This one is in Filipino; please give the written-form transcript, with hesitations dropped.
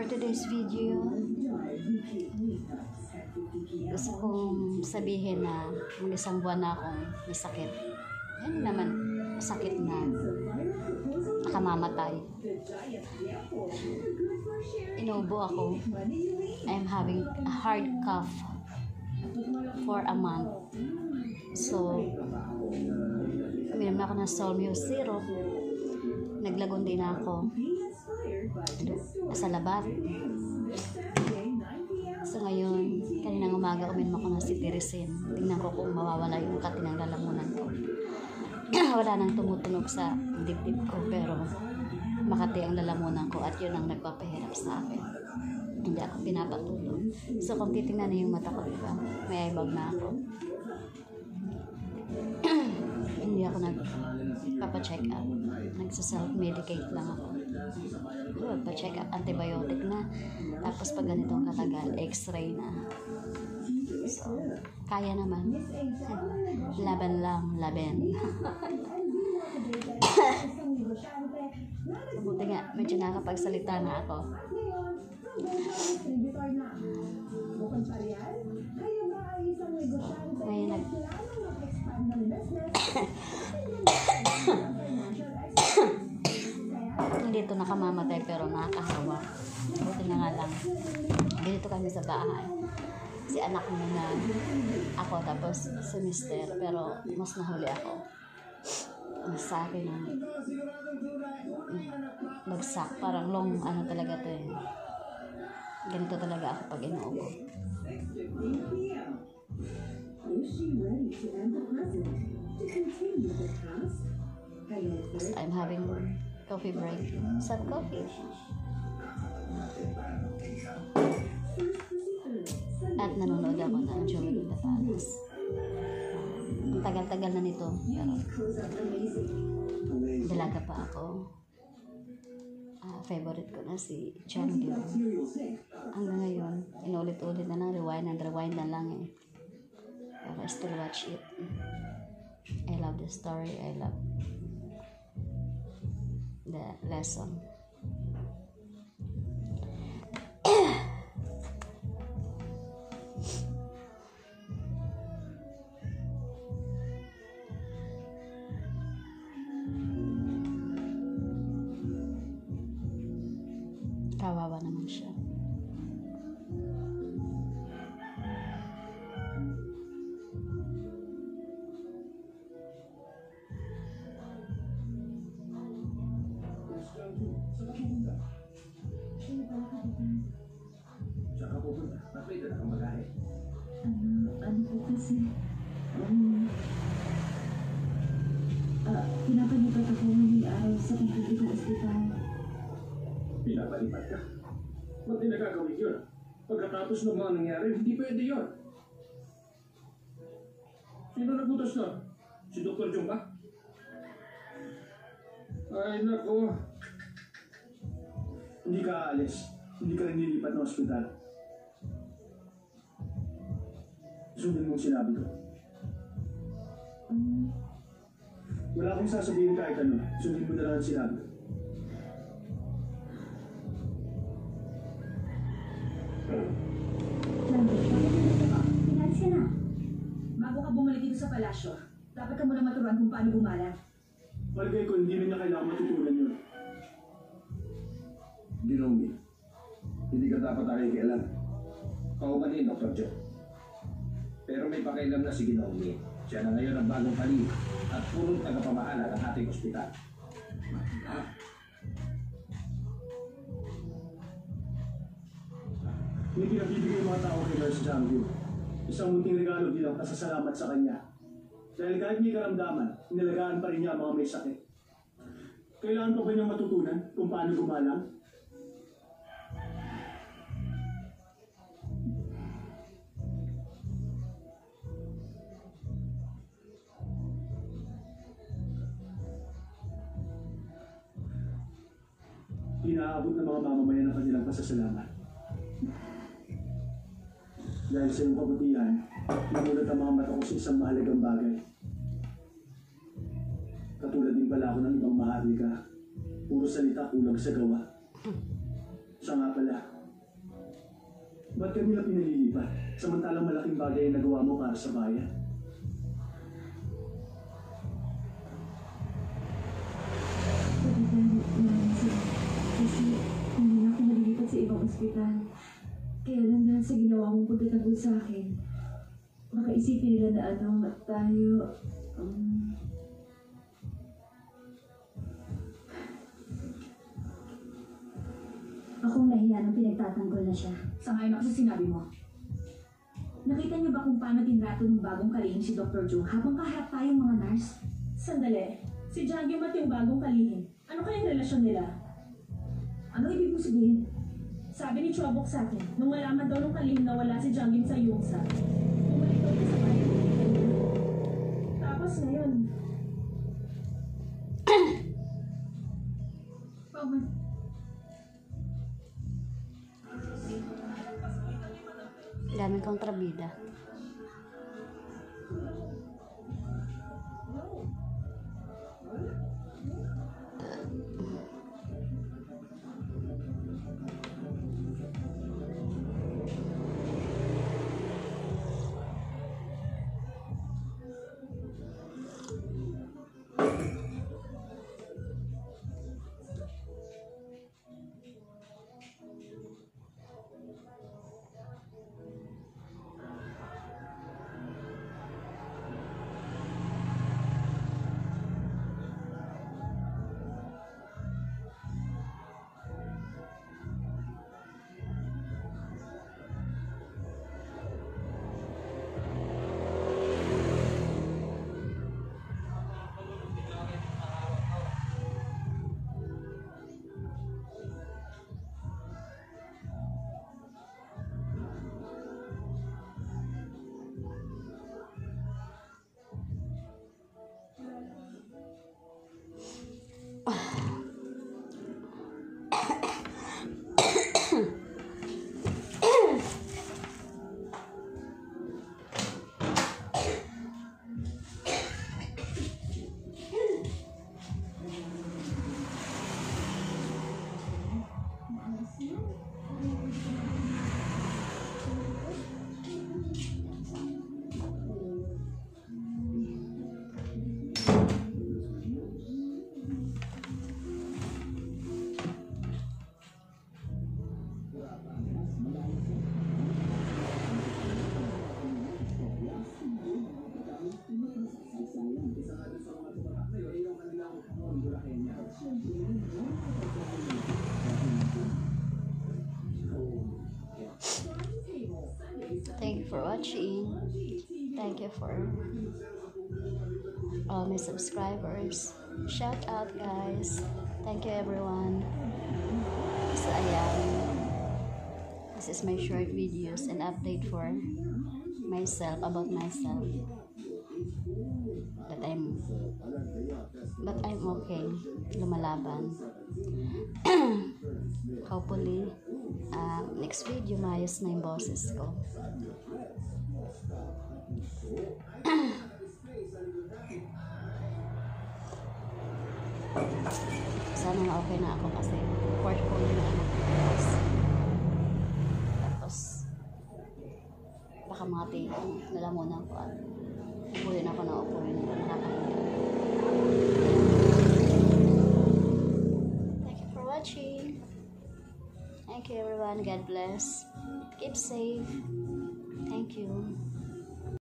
For today's video, gusto kong sabihin na may isang buwan na akong may sakit. Yan naman, sakit na nakamamatay. Inuubo ako. I'm having a hard cough for a month. So, uminom na ako ng Solmio syrup. Naglagon din ako sa labat. So ngayon, kaninang umaga uminom ako ng cetirizine. Tingnan ko kung mawawala yung katinang lalamunan ko. Wala nang tumutunog sa dibdib ko, pero makati ang lalamunan ko at yun ang nagpapahirap sa akin. Hindi ako pinapatulog. So kung titingnan niyo yung mata ko, diba? May eyebag na ako. Hindi ako nagpapacheck up. Nagsa-self-medicate lang ako. Pa-check up, antibiotic na. Tapos pag ganitong katagal, x-ray na. So, kaya naman. Laban lang, laban. Buti nga, medyo nakapagsalita na ako. Ngayon hindi ito nakamamatay pero nakakahawa. Buti na nga lang. Dito kami sa bahay. Si anak mo na ako, tapos si mister, pero mas nahuli ako. Sa akin ang bagsak. Parang long ano talaga ito eh. Ganito talaga ako pag inuubo. I'm having coffee break. Some coffee. At nanonood ako ng Joey with the Palace. Ang tagal-tagal na nito. Pero dalaga pa ako. Favorite ko na si Changgyu. Hanggang ngayon, inulit-ulit na lang, rewind and rewind na lang eh. Pero I still watch it. I love the story. I love the lesson. Kawawa naman siya. Saka pupunta. Nakita na kang magahe. Ano po kasi? Pinapalipat ako ngayong araw sa pagkakita ng ospital. Pinapalipat ka? Ba't di nagagawin yun? Pagkatapos ng mga nangyari, hindi pwede yun. Sino nagutos na? Si Dr. Jung ba? Ay, nako. Hindi ka aalis. Hindi ka rin nilipat ng ospital. Sundin mong sinabi ko. Wala akong sasabihin kahit ano. Sundin mo na lang ang sinabi ko. Pinalis ka na. Bago ka bumalik dito sa palasyo, dapat ka muna maturuan kung paano gumala. Palagay ko, hindi rin niya kailangan matutunan yun. Ginong, hindi ka dapat nakikialam. Paumanin, Dr. Joe. Pero may pakialam na si Ginong. Siya na ngayon ang bagong palig at punong tagapamahala ng ating ospital. May pinabibigay yung mga tao kay Nurse Janggu. Isang munting regalo bilang pasasalamat sa kanya. Dahil kahit may karamdaman, inalagaan pa rin niya ang mga may sakit. Kailangan pa ba niyang matutunan kung paano gumalang? Inaabot ng mga mamamayan ang kanilang pasasalamat. Dahil sa iyong kabutihan, namulat ang mga mata ko sa isang mahalagang bagay. Katulad din pala ako ng ibang maharlika. Puro salita, kulang sa gawa. Siya nga pala. Ba't kanila pinalilipat? Samantalang malaking bagay ang nagawa mo para sa bayan. Kasi hindi na ako malilipat sa ibang ospital. Kaya lang dahil sa ginawa mong pagkatagol sa akin, baka isipin nila na tayo, Akong nahiya nung pinagtatanggol na siya. Sangayon ako sa sinabi mo. Nakita niyo ba kung paano tinrato ng bagong kalihim si Dr. Joe habang kaharap tayong mga nurse? Sandali. Si Jangim at yung bagong kalihim. Ano kayang relasyon nila? Ano ibig mo sabihin? Sabi ni Chobok sa akin, nung malaman daw ng kalihim na wala si Jangim sa Yungsa, bumalik daw niya sa bayan ng kanya. Tapos ngayon. Pauman. Dami kong trabida. Thank you for watching. Thank you for all my subscribers. Shout out, guys. Thank you, everyone. So, ayan. This is my short videos and update for myself, about myself. But I'm okay. Lumalaban. Hopefully, next video, maayos na yung boses ko. Sana na okay na ako kasi portfolio na ako. Tapos, baka mga tingin, nalamunan ko at upuin ako na upuin. Nakakahiya. Thank you for watching. Thank you, everyone. God bless. Keep safe. Thank you.